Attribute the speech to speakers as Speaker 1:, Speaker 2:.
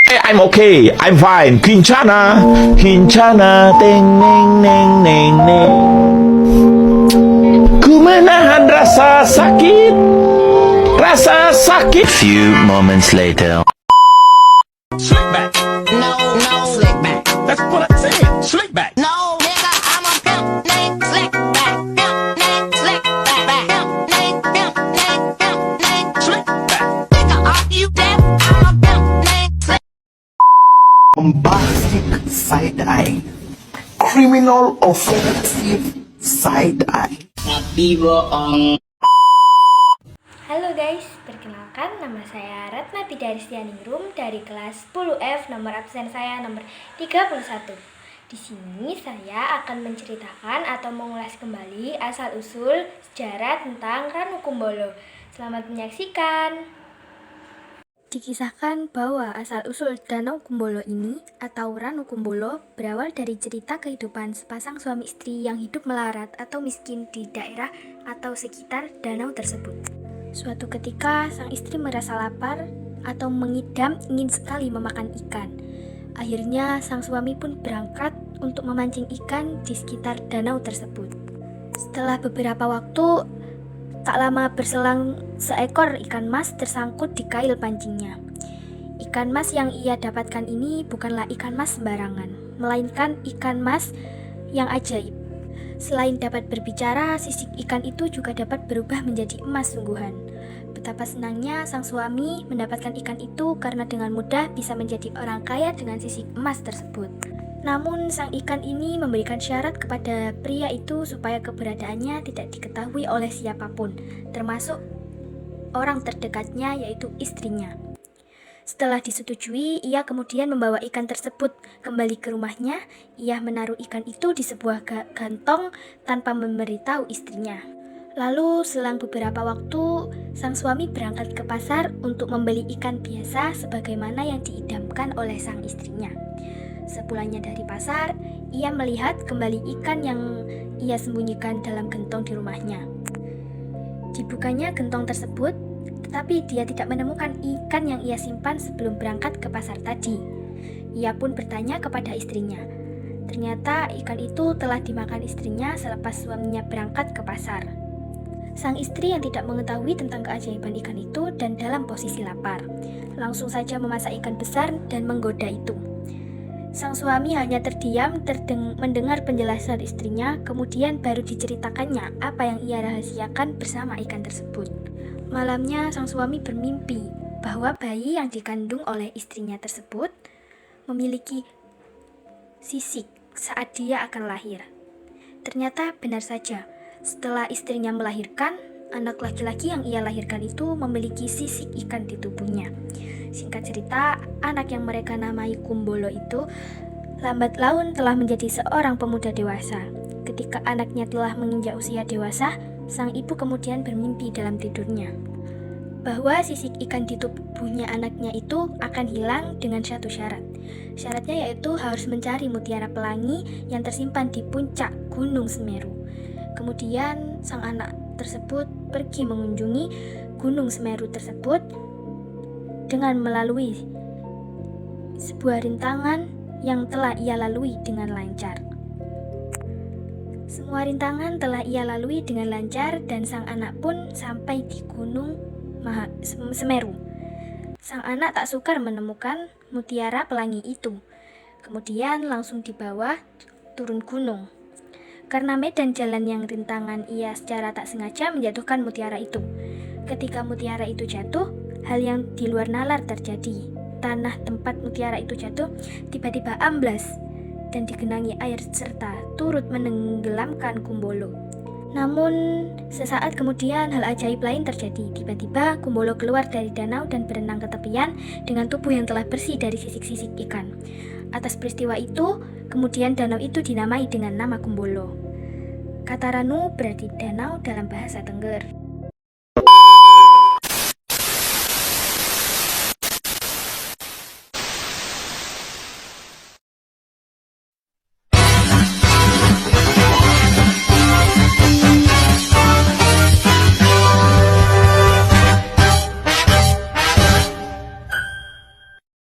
Speaker 1: I'm okay, I'm fine. Kincana, kincana, teng neng neng neng neng. Ku menahan rasa sakit, rasa sakit.
Speaker 2: Few moments later.
Speaker 1: Slick back,
Speaker 3: No, slick back.
Speaker 1: that's what I said. Slick back.
Speaker 3: No, nigga, I'm a pimp named Slick Back. Pimp named Slick Back. Pimp named
Speaker 1: Slick back.
Speaker 3: Nigga, are you deaf? I'm a pimp named Slick.
Speaker 4: Bombastic side eye, criminal offensive side eye.
Speaker 5: Halo guys, perkenalkan nama saya Ratna Bidaristianingrum dari kelas 10F, nomor absen saya nomor 31. Di sini saya akan menceritakan atau mengulas kembali asal-usul sejarah tentang Ranu Kumbolo. Selamat menyaksikan. Dikisahkan bahwa asal-usul Danau Kumbolo ini atau Ranu Kumbolo berawal dari cerita kehidupan sepasang suami istri yang hidup melarat atau miskin di daerah atau sekitar danau tersebut. Suatu ketika sang istri merasa lapar atau mengidam ingin sekali memakan ikan. Akhirnya sang suami pun berangkat untuk memancing ikan di sekitar danau tersebut. Setelah beberapa waktu, tak lama berselang seekor ikan mas tersangkut di kail pancingnya. Ikan mas yang ia dapatkan ini bukanlah ikan mas sembarangan, melainkan ikan mas yang ajaib. Selain dapat berbicara, sisik ikan itu juga dapat berubah menjadi emas sungguhan. Betapa senangnya sang suami mendapatkan ikan itu karena dengan mudah bisa menjadi orang kaya dengan sisik emas tersebut. Namun sang ikan ini memberikan syarat kepada pria itu supaya keberadaannya tidak diketahui oleh siapapun, termasuk orang terdekatnya yaitu istrinya. Setelah disetujui, ia kemudian membawa ikan tersebut kembali ke rumahnya. Ia menaruh ikan itu di sebuah gantong tanpa memberitahu istrinya. Lalu selang beberapa waktu, sang suami berangkat ke pasar untuk membeli ikan biasa sebagaimana yang diidamkan oleh sang istrinya. Sepulangnya dari pasar, ia melihat kembali ikan yang ia sembunyikan dalam gentong di rumahnya. Dibukanya gentong tersebut, tetapi dia tidak menemukan ikan yang ia simpan sebelum berangkat ke pasar tadi. Ia pun bertanya kepada istrinya. Ternyata ikan itu telah dimakan istrinya selepas suaminya berangkat ke pasar. Sang istri yang tidak mengetahui tentang keajaiban ikan itu dan dalam posisi lapar, langsung saja memasak ikan besar dan menggoda itu. Sang suami hanya terdiam mendengar penjelasan istrinya, kemudian baru diceritakannya apa yang ia rahasiakan bersama ikan tersebut. Malamnya sang suami bermimpi bahwa bayi yang dikandung oleh istrinya tersebut memiliki sisik saat dia akan lahir. Ternyata benar saja, setelah istrinya melahirkan, anak laki-laki yang ia lahirkan itu memiliki sisik ikan di tubuhnya. Singkat cerita, anak yang mereka namai Kumbolo itu lambat laun telah menjadi seorang pemuda dewasa. Ketika anaknya telah menginjak usia dewasa, sang ibu kemudian bermimpi dalam tidurnya bahwa sisik ikan di tubuhnya anaknya itu akan hilang dengan satu syarat. Syaratnya yaitu harus mencari mutiara pelangi yang tersimpan di puncak Gunung Semeru. Kemudian sang anak tersebut pergi mengunjungi Gunung Semeru tersebut dengan melalui sebuah rintangan yang telah ia lalui dengan lancar. Semua rintangan telah ia lalui dengan lancar dan sang anak pun sampai di Gunung Semeru. Sang anak tak sukar menemukan mutiara pelangi itu. Kemudian langsung dibawa turun gunung. Karena medan jalan yang rintangan, ia secara tak sengaja menjatuhkan mutiara itu. Ketika mutiara itu jatuh, hal yang di luar nalar terjadi. Tanah tempat mutiara itu jatuh tiba-tiba amblas dan digenangi air serta turut menenggelamkan Kumbolo. Namun, sesaat kemudian hal ajaib lain terjadi. Tiba-tiba Kumbolo keluar dari danau dan berenang ke tepian dengan tubuh yang telah bersih dari sisik-sisik ikan. Atas peristiwa itu, kemudian danau itu dinamai dengan nama Kumbolo. Kata Ranu berarti danau dalam bahasa Tengger.